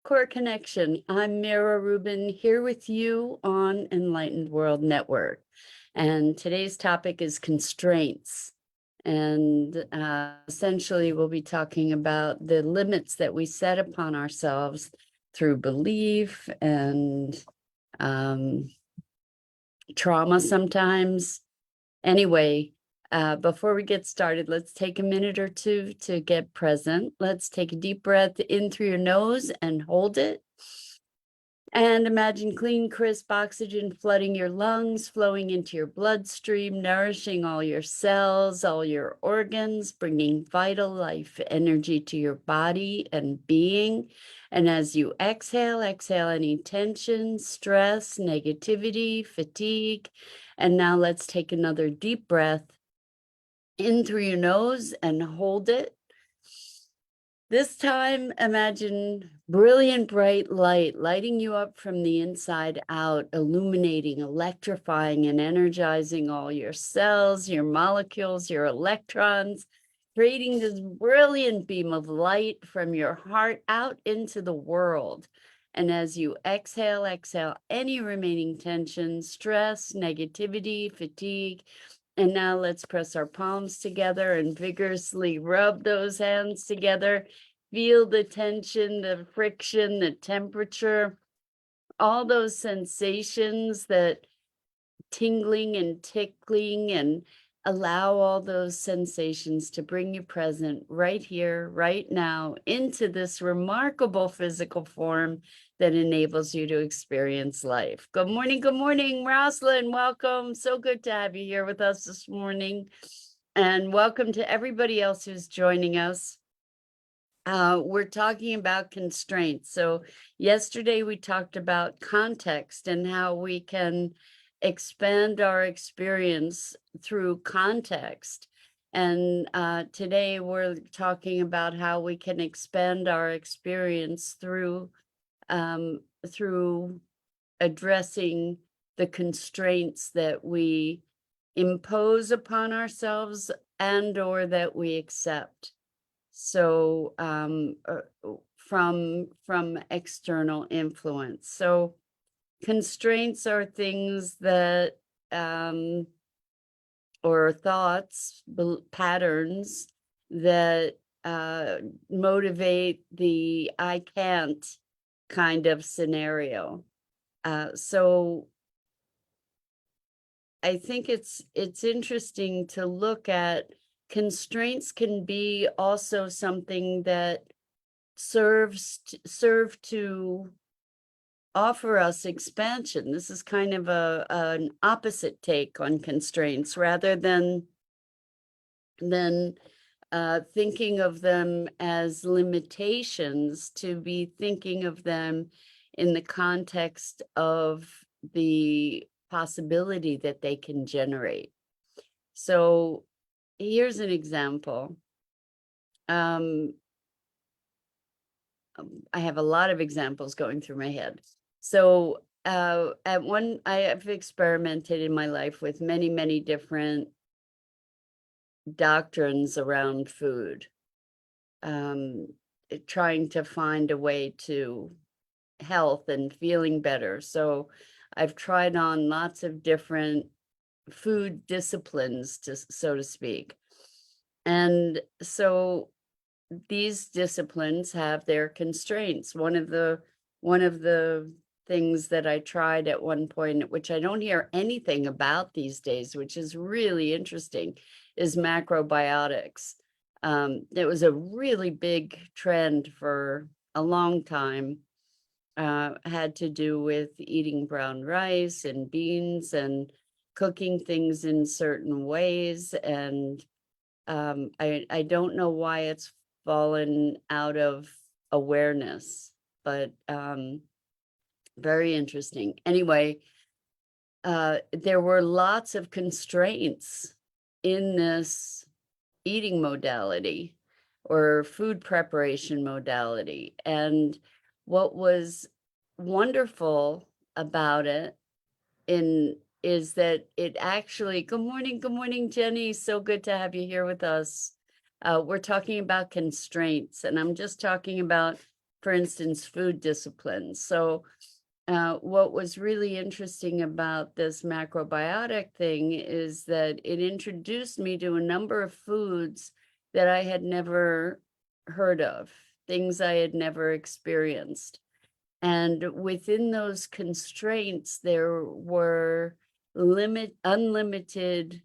Core Connection. I'm Mira Rubin here with you on Enlightened World Network. And today's topic is constraints. And essentially, we'll be talking about the limits that we set upon ourselves through belief and trauma sometimes. Anyway, before we get started, let's take a minute or two to get present. Let's take a deep breath in through your nose and hold it. And imagine clean, crisp oxygen flooding your lungs, flowing into your bloodstream, nourishing all your cells, all your organs, bringing vital life energy to your body and being. And as you exhale any tension, stress, negativity, fatigue. And now let's take another deep breath in through your nose and hold it. This time, imagine brilliant, bright light lighting you up from the inside out, illuminating, electrifying, and energizing all your cells, your molecules, your electrons, creating this brilliant beam of light from your heart out into the world. And as you exhale any remaining tension, stress, negativity, fatigue. And now let's press our palms together and vigorously rub those hands together. Feel the tension, the friction, the temperature, all those sensations, that tingling and tickling, and allow all those sensations to bring you present right here, right now, into this remarkable physical form that enables you to experience life. Good morning, Rosalind. Welcome. So good to have you here with us this morning. And welcome to everybody else who's joining us. We're talking about constraints. So yesterday we talked about context and how we can expand our experience through context. And today we're talking about how we can expand our experience through addressing the constraints that we impose upon ourselves and or that we accept. So from external influence. So constraints are things that or thoughts, patterns that motivate the I can't kind of scenario. So I think it's interesting to look at constraints. Can be also something that serve to offer us expansion. This is kind of an opposite take on constraints, rather than thinking of them as limitations, to be thinking of them in the context of the possibility that they can generate. So here's an example. I have a lot of examples going through my head. So I have experimented in my life with many different doctrines around food, trying to find a way to health and feeling better. So I've tried on lots of different food disciplines, so to speak. And so these disciplines have their constraints. One of the things that I tried at one point, which I don't hear anything about these days, which is really interesting, is macrobiotics. It was a really big trend for a long time. Had to do with eating brown rice and beans and cooking things in certain ways. And I don't know why it's fallen out of awareness, but very interesting. Anyway, there were lots of constraints in this eating modality or food preparation modality. And what was wonderful about it is that it actually, good morning, Jenny. So good to have you here with us. We're talking about constraints, and I'm just talking about for instance, food disciplines. So what was really interesting about this macrobiotic thing is that it introduced me to a number of foods that I had never heard of, things I had never experienced. And within those constraints, there were unlimited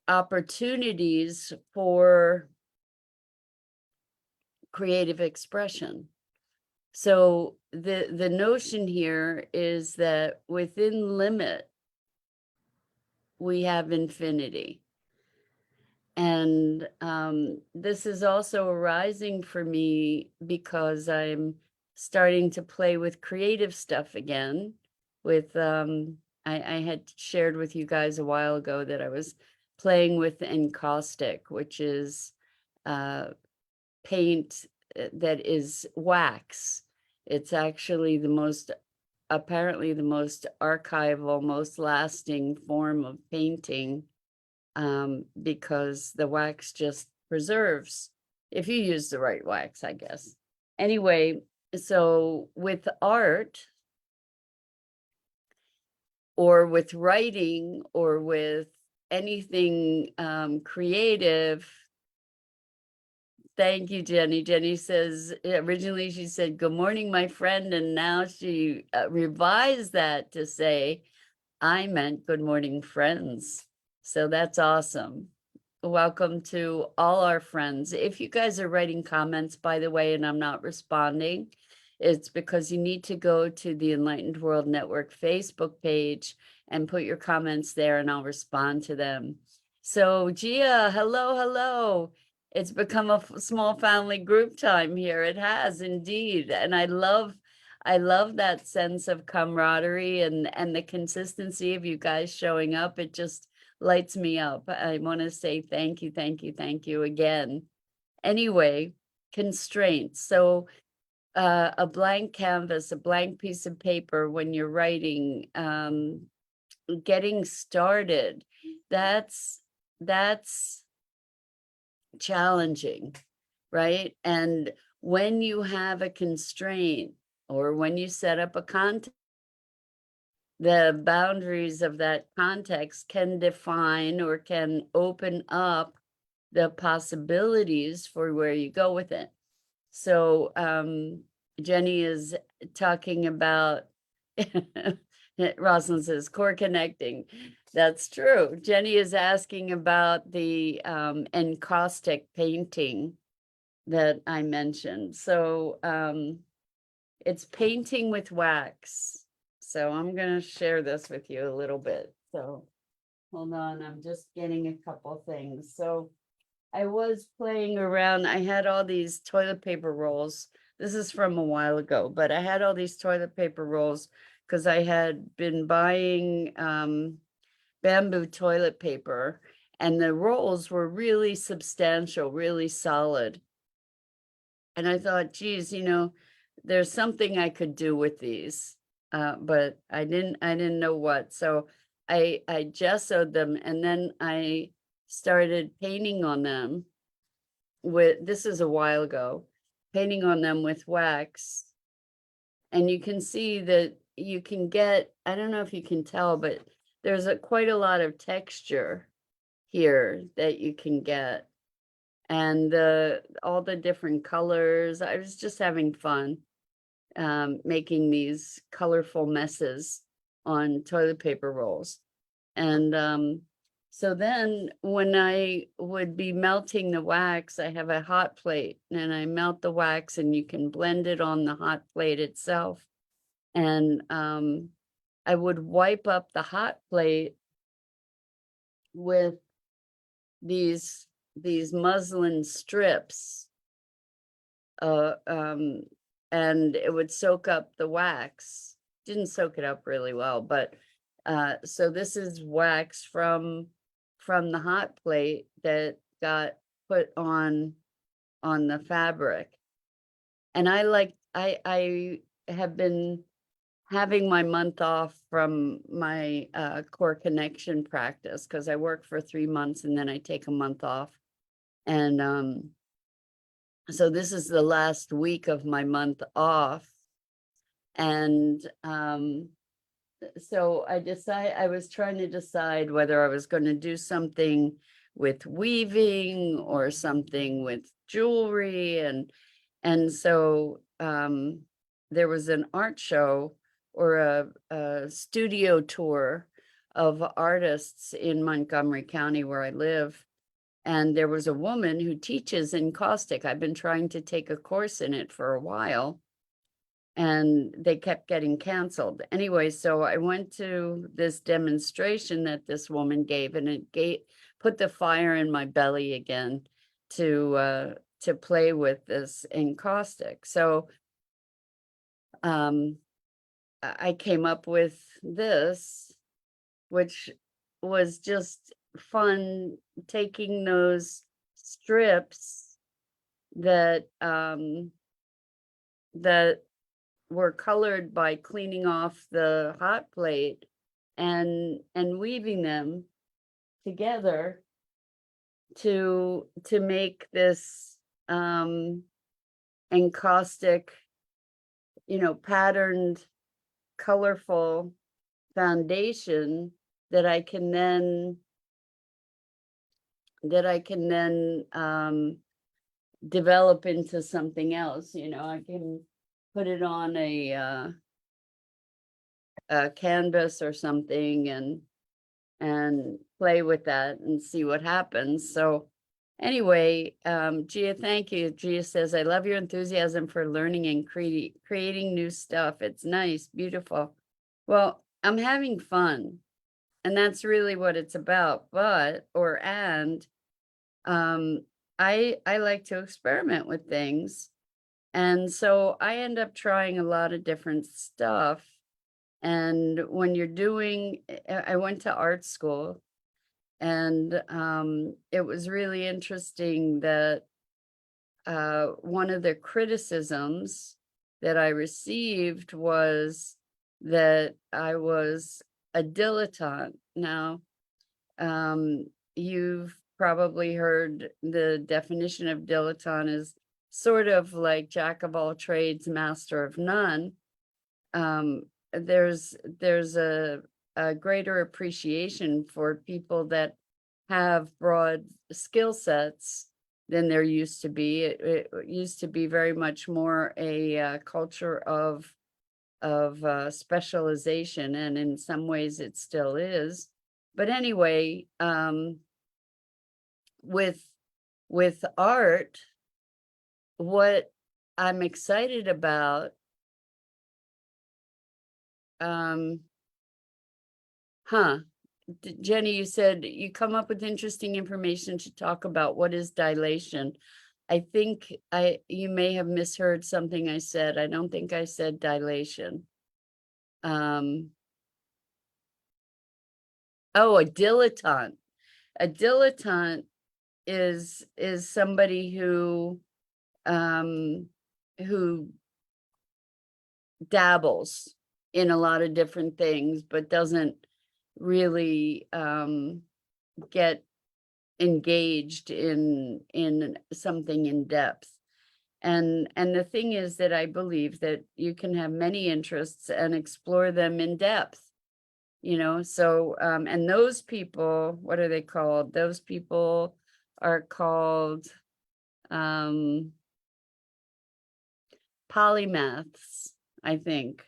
opportunities for creative expression. So the notion here is that within limit, we have infinity. And this is also arising for me because I'm starting to play with creative stuff again. With I had shared with you guys a while ago that I was playing with encaustic, which is paint that is wax. It's actually apparently the most archival, most lasting form of painting, because the wax just preserves, if you use the right wax, I guess. Anyway, so with art or with writing or with anything creative. Thank you, Jenny. Jenny says, originally she said, "Good morning, my friend." And now she revised that to say, "I meant good morning, friends." So that's awesome. Welcome to all our friends. If you guys are writing comments, by the way, and I'm not responding, it's because you need to go to the Enlightened World Network Facebook page and put your comments there, and I'll respond to them. So Gia, hello. It's become a small family group time here. It has indeed. And I love that sense of camaraderie and the consistency of you guys showing up. It just lights me up. I want to say thank you again. Anyway, constraints. So a blank canvas, a blank piece of paper when you're writing, getting started, that's challenging, right? And when you have a constraint or when you set up a context, the boundaries of that context can define or can open up the possibilities for where you go with it. So Jenny is talking about, Rosalind says, core connecting. That's true. Jenny is asking about the encaustic painting that I mentioned. So it's painting with wax. So I'm going to share this with you a little bit. So hold on, I'm just getting a couple things. So I was playing around. I had all these toilet paper rolls. This is from a while ago, but I had all these toilet paper rolls because I had been buying bamboo toilet paper, and the rolls were really substantial, really solid. And I thought, geez, there's something I could do with these, but I didn't know what. So I gessoed them, and then I started painting on them this is a while ago, painting on them with wax. And you can see that you can get, I don't know if you can tell, but there's quite a lot of texture here that you can get. And all the different colors. I was just having fun making these colorful messes on toilet paper rolls. And so then when I would be melting the wax, I have a hot plate and I melt the wax, and you can blend it on the hot plate itself. And I would wipe up the hot plate with these muslin strips, and it would soak up the wax. Didn't soak it up really well, but so this is wax from the hot plate that got put on the fabric. And I have been having my month off from my core connection practice, because I work for 3 months and then I take a month off. And So this is the last week of my month off. And so I was trying to decide whether I was going to do something with weaving or something with jewelry. And so there was an art show or a studio tour of artists in Montgomery County where I live. And there was a woman who teaches encaustic. I've been trying to take a course in it for a while, and they kept getting canceled. Anyway, so I went to this demonstration that this woman gave, and it put the fire in my belly again to play with this encaustic. So I came up with this, which was just fun, taking those strips that that were colored by cleaning off the hot plate and weaving them together to make this encaustic, patterned, colorful foundation that I can then develop into something else. I can put it on a canvas or something and play with that and see what happens. So anyway, Gia, thank you. Gia says, I love your enthusiasm for learning and creating new stuff. It's nice, beautiful. Well, I'm having fun, and that's really what it's about. I like to experiment with things. And so I end up trying a lot of different stuff. And when you're doing, I went to art school, and it was really interesting that one of the criticisms that I received was that I was a dilettante. Now, you've probably heard the definition of dilettante is sort of like jack of all trades, master of none. There's a greater appreciation for people that have broad skill sets than there used to be. It used to be very much more a culture of specialization, and in some ways it still is. But anyway, with art, what I'm excited about, Jenny, you said you come up with interesting information to talk about what is dilation. I think you may have misheard something I said. I don't think I said dilation. Oh, a dilettante. A dilettante is somebody who dabbles in a lot of different things, but doesn't really get engaged in something in depth. And the thing is that I believe that you can have many interests and explore them in depth, so and those people, what are they called? Those people are called polymaths, I think,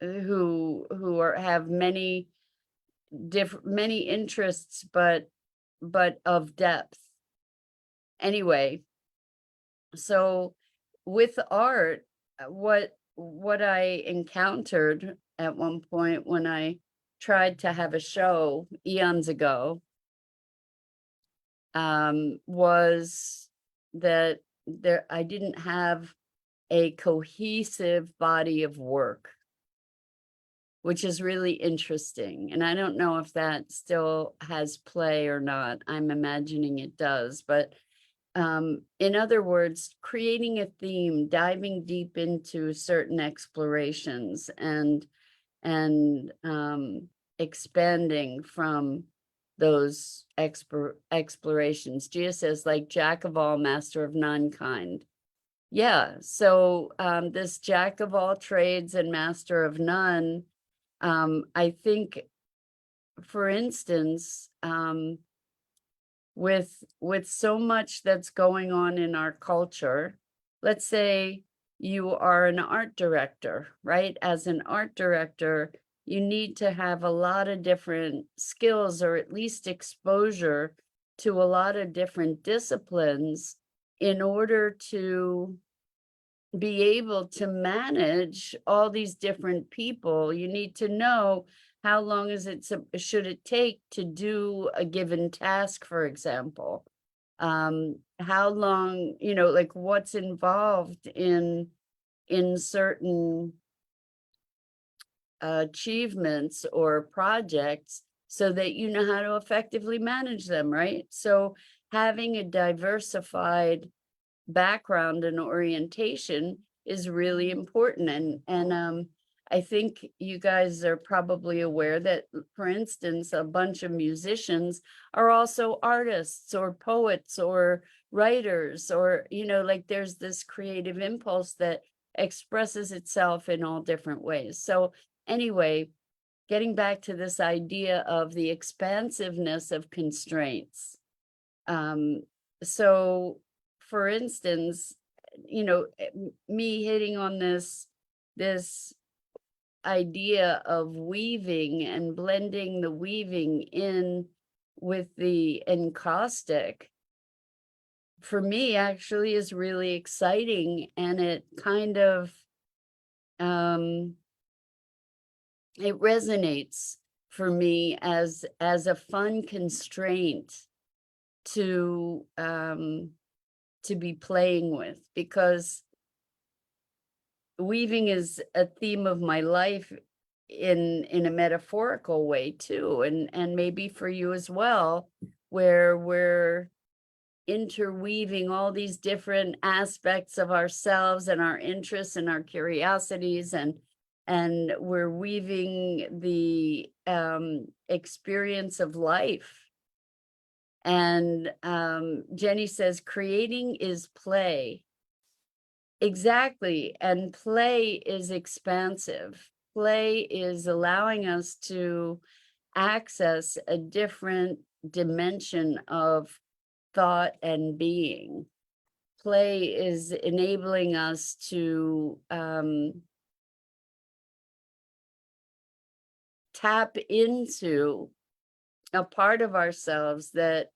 who have many interests, but of depth. Anyway, so with art, what I encountered at one point when I tried to have a show eons ago was that I didn't have a cohesive body of work, which is really interesting. And I don't know if that still has play or not. I'm imagining it does. But in other words, creating a theme, diving deep into certain explorations and expanding from those explorations. Gia says, like jack of all, master of none kind. Yeah, so this jack of all trades and master of none, I think, for instance, with so much that's going on in our culture, let's say you are an art director, right? As an art director, you need to have a lot of different skills, or at least exposure to a lot of different disciplines, in order to be able to manage all these different people. You need to know how long should it take to do a given task, for example. How long, like what's involved in certain achievements or projects, so that you know how to effectively manage them, right? So having a diversified background and orientation is really important. And I think you guys are probably aware that, for instance, a bunch of musicians are also artists or poets or writers, or like there's this creative impulse that expresses itself in all different ways. So anyway, getting back to this idea of the expansiveness of constraints. So for instance, me hitting on this idea of weaving and blending the weaving in with the encaustic, for me actually is really exciting, and it kind of it resonates for me as a fun constraint to be playing with, because weaving is a theme of my life in a metaphorical way too, and maybe for you as well, where we're interweaving all these different aspects of ourselves and our interests and our curiosities, and we're weaving the experience of life. And Jenny says, creating is play. Exactly. And play is expansive. Play is allowing us to access a different dimension of thought and being. Play is enabling us to tap into a part of ourselves that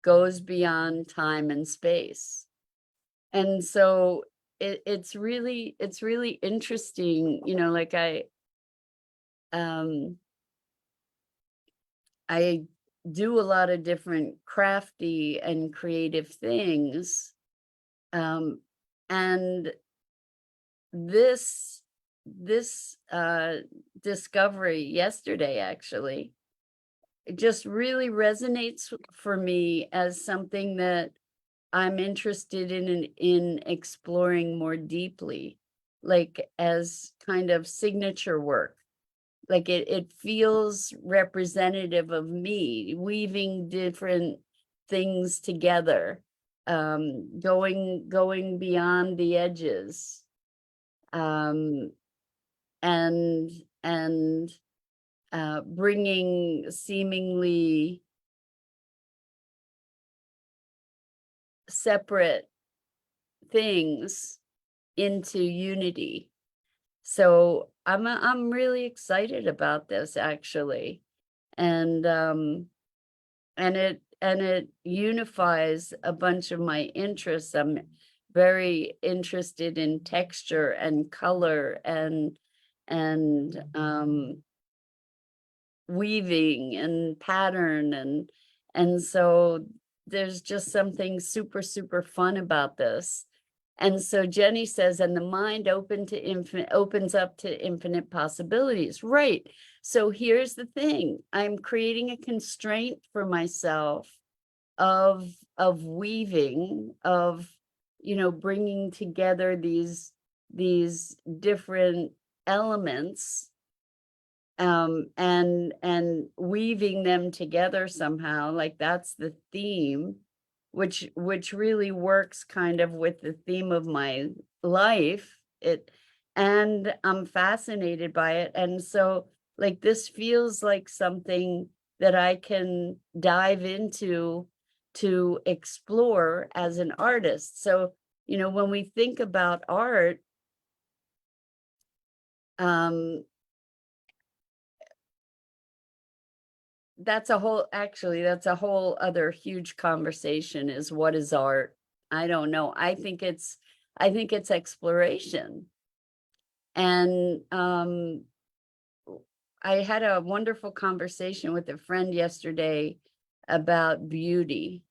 goes beyond time and space. And so it's really interesting, like I do a lot of different crafty and creative things. And this discovery yesterday actually, it just really resonates for me as something that I'm interested in exploring more deeply, like as kind of signature work. Like it feels representative of me, weaving different things together, going beyond the edges, and bringing seemingly separate things into unity. So I'm really excited about this actually. And it unifies a bunch of my interests. I'm very interested in texture and color and weaving and pattern, and so there's just something super fun about this. And so Jenny says, and the mind opens up to infinite possibilities. Right. So here's the thing. I'm creating a constraint for myself of weaving, of, bringing together these different elements and weaving them together somehow, like that's the theme, which really works kind of with the theme of my life. And I'm fascinated by it, and so, like, this feels like something that I can dive into to explore as an artist. So, when we think about art, um, that's a whole other huge conversation, is what is art? I don't know. I think it's exploration. And I had a wonderful conversation with a friend yesterday about beauty.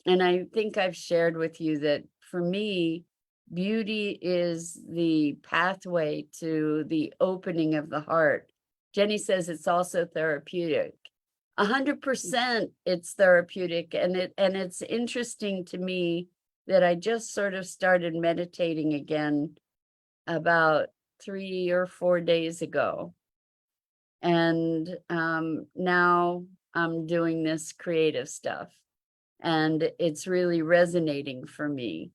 And I think I've shared with you that for me, beauty is the pathway to the opening of the heart. Jenny says it's also therapeutic. 100% it's therapeutic. And it's interesting to me that I just sort of started meditating again about 3 or 4 days ago. And now I'm doing this creative stuff, and it's really resonating for me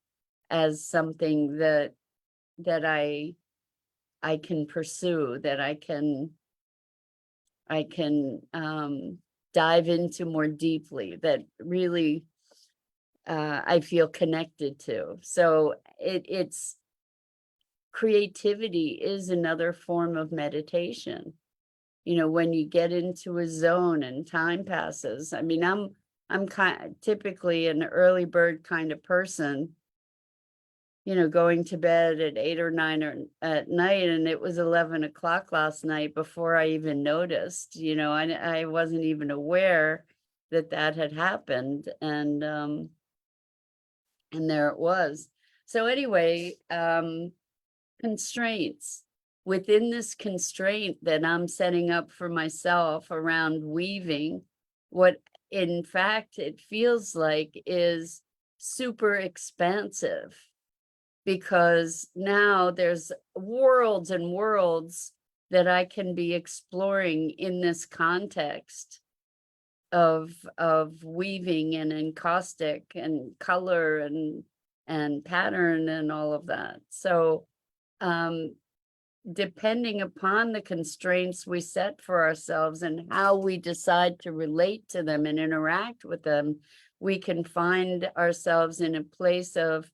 as something that I can pursue, that I can dive into more deeply, that really I feel connected to. So it's creativity is another form of meditation. When you get into a zone and time passes. I mean, I'm typically an early bird kind of person, going to bed at 8 or 9 at night, and it was 11 o'clock last night before I even noticed. I wasn't even aware that that had happened, and there it was. So anyway, constraints. Within this constraint that I'm setting up for myself around weaving, what in fact it feels like is super expansive, because now there's worlds and worlds that I can be exploring in this context of weaving and encaustic and color and pattern and all of that. So um depending upon the constraints we set for ourselves and how we decide to relate to them and interact with them, we can find ourselves in a place of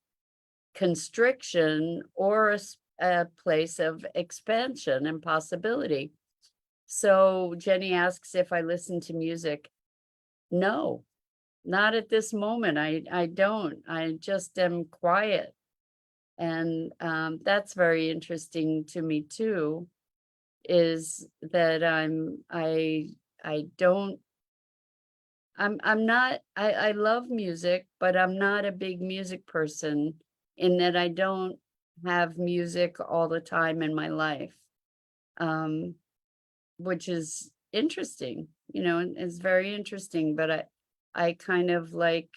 constriction or a place of expansion and possibility. So Jenny asks if I listen to music. No, not at this moment. I don't. I just am quiet. And that's very interesting to me too, is that I don't I'm not I love music, but I'm not a big music person, in that I don't have music all the time in my life. Um, which is interesting, and it's very interesting, but I kind of like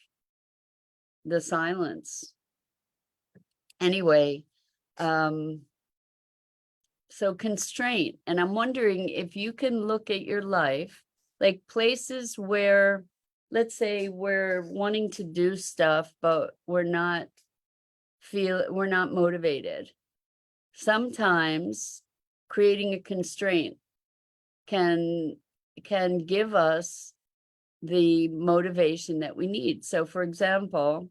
the silence. Anyway, um so constraint, and I'm wondering if you can look at your life, like places where, let's say, we're wanting to do stuff, but we're not motivated. Sometimes creating a constraint can give us the motivation that we need. So for example,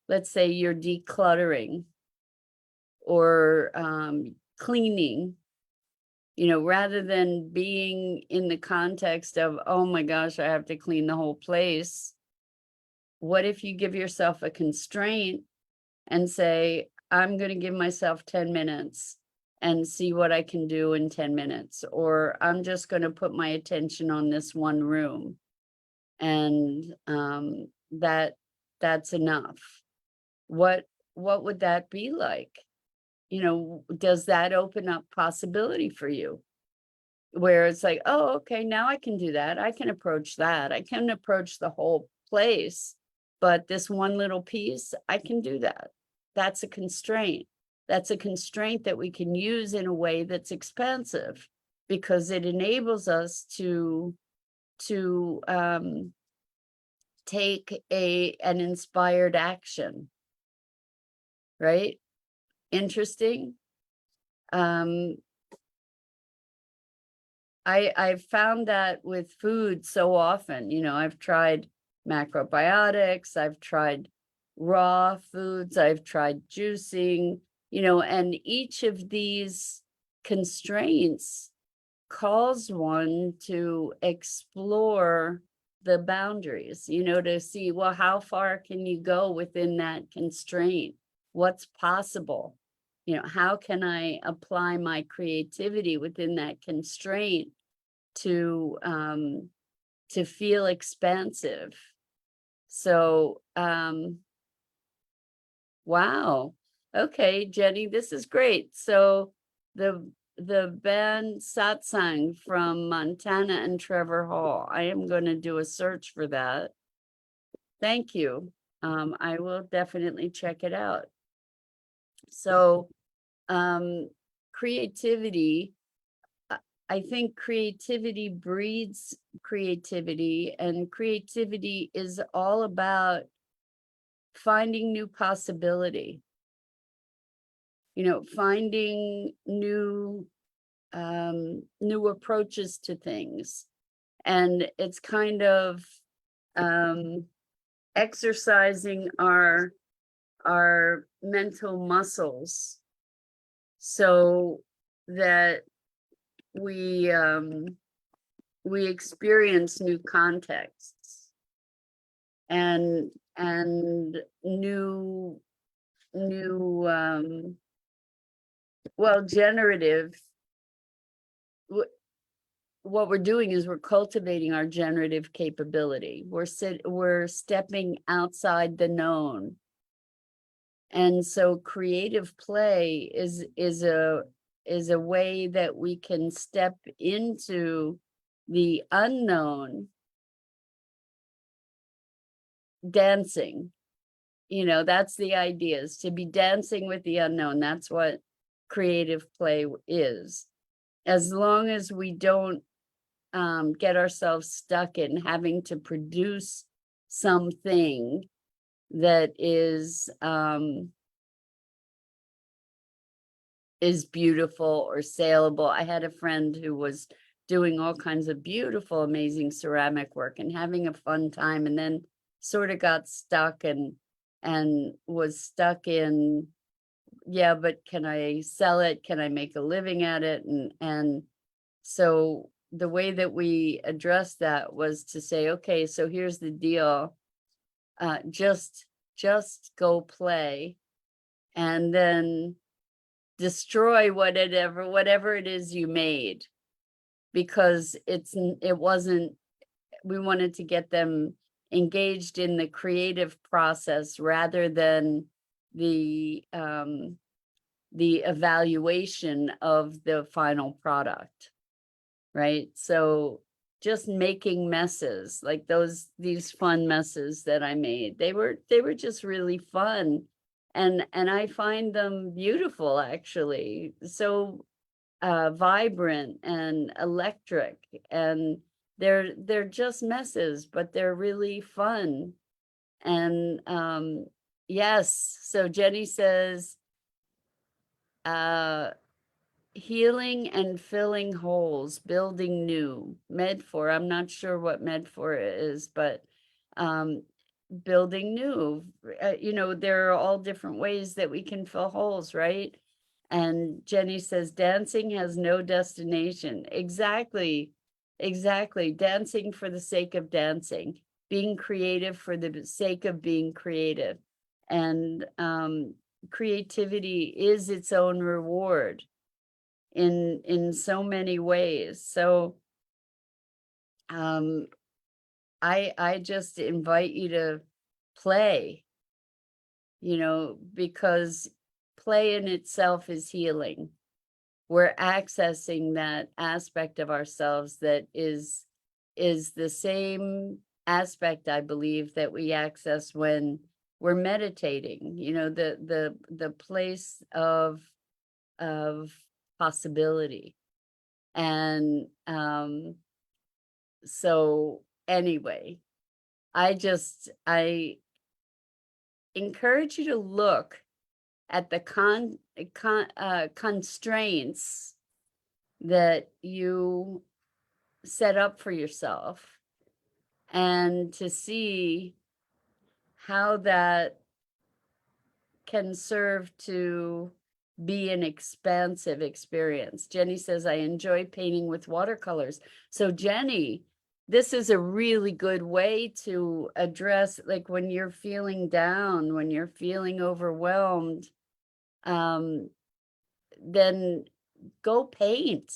let's say you're decluttering or cleaning, rather than being in the context of, oh my gosh, I have to clean the whole place. What if you give yourself a constraint and say, I'm going to give myself 10 minutes and see what I can do in 10 minutes, or I'm just going to put my attention on this one room, and that's enough. What would that be like? Does that open up possibility for you? Where it's like, oh, okay, now I can do that. I can approach that. I can approach the whole place, but this one little piece, I can do that. That's a constraint. That's a constraint that we can use in a way that's expansive. because it enables us to take an inspired action, right? Interesting. I've found that with food so often. I've tried macrobiotics, I've tried raw foods, I've tried juicing, and each of these constraints calls one to explore the boundaries, to see, well, how far can you go within that constraint? What's possible? How can I apply my creativity within that constraint to feel expansive? So, wow. Okay, Jenny, this is great. So the band Satsang from Montana and Trevor Hall. I am going to do a search for that. Thank you. I will definitely check it out. So, creativity, I think creativity breeds creativity, and creativity is all about finding new possibility, finding new approaches to things. And it's kind of exercising our mental muscles so that we experience new contexts and new well, generative. What we're doing is we're cultivating our generative capability. We're stepping outside the known. And so creative play is a way that we can step into the unknown, dancing. That's the idea, is to be dancing with the unknown. That's what creative play is. As long as we don't get ourselves stuck in having to produce something that is beautiful or saleable. I had a friend who was doing all kinds of beautiful, amazing ceramic work and having a fun time, and then sort of got stuck and was stuck in, yeah, but can I sell it? Can I make a living at it? And so the way that we addressed that was to say, okay, so here's the deal. Just go play, and then destroy whatever it is you made, because it wasn't, we wanted to get them engaged in the creative process rather than the evaluation of the final product, right? So just making messes like these fun messes that I made, they were just really fun, and I find them beautiful, actually, so vibrant and electric, and they're just messes, but they're really fun. And yes, so Jenny says healing and filling holes, building new. Med-for, I'm not sure what med-for is, but building new. There are all different ways that we can fill holes, right? And Jenny says dancing has no destination. Exactly. Dancing for the sake of dancing, being creative for the sake of being creative. And creativity is its own reward in so many ways. So I just invite you to play, because play in itself is healing. We're accessing that aspect of ourselves that is the same aspect, I believe, that we access when we're meditating, the place of possibility. And so anyway, I encourage you to look at the constraints that you set up for yourself, and to see how that can serve to be an expansive experience. Jenny says, I enjoy painting with watercolors. So Jenny, this is a really good way to address, like, when you're feeling down, when you're feeling overwhelmed, then go paint.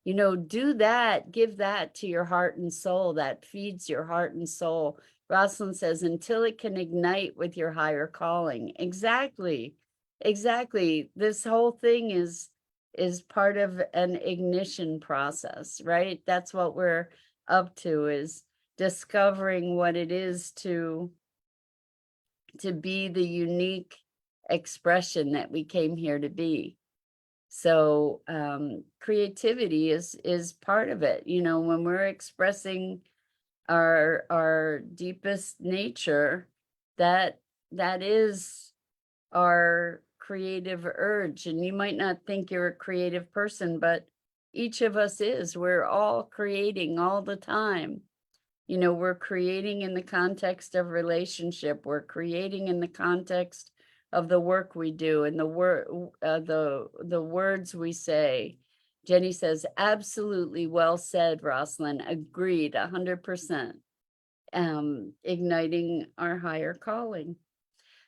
You know, do that, give that to your heart and soul. That feeds your heart and soul. Rosalind says, until it can ignite with your higher calling. Exactly. Exactly. This whole thing is part of an ignition process, right? That's what we're up to, is discovering what it is to be the unique expression that we came here to be. So creativity is part of it. You know, when we're expressing our deepest nature, that is our creative urge. And you might not think you're a creative person, but each of us is. We're all creating all the time. You know, we're creating in the context of relationship. We're creating in the context of the work we do and the words we say. Jenny says, absolutely well said, Rosalind. Agreed, 100%. Igniting our higher calling.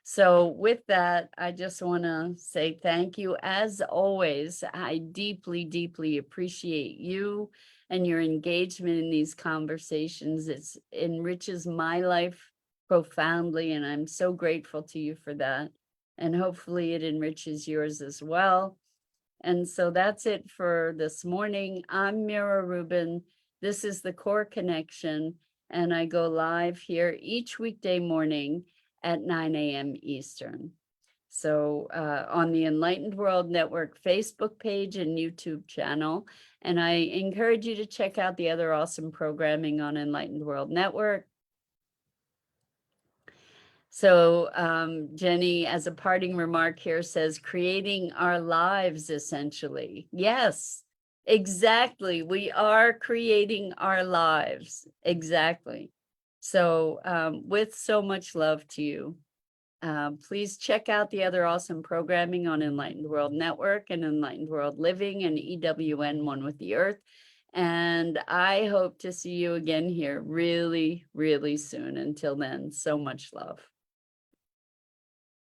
So with that, I just want to say thank you. As always, I deeply, deeply appreciate you and your engagement in these conversations. It enriches my life profoundly, and I'm so grateful to you for that. And hopefully it enriches yours as well. And so that's it for this morning. I'm Mira Rubin. This is the Core Connection, and I go live here each weekday morning at 9 a.m. Eastern. So on the Enlightened World Network Facebook page and YouTube channel. And I encourage you to check out the other awesome programming on Enlightened World Network. So Jenny, as a parting remark here, says, creating our lives, essentially. Yes, exactly. We are creating our lives. Exactly. So with so much love to you. Please check out the other awesome programming on Enlightened World Network and Enlightened World Living and EWN One with the Earth. And I hope to see you again here really, really soon. Until then, so much love.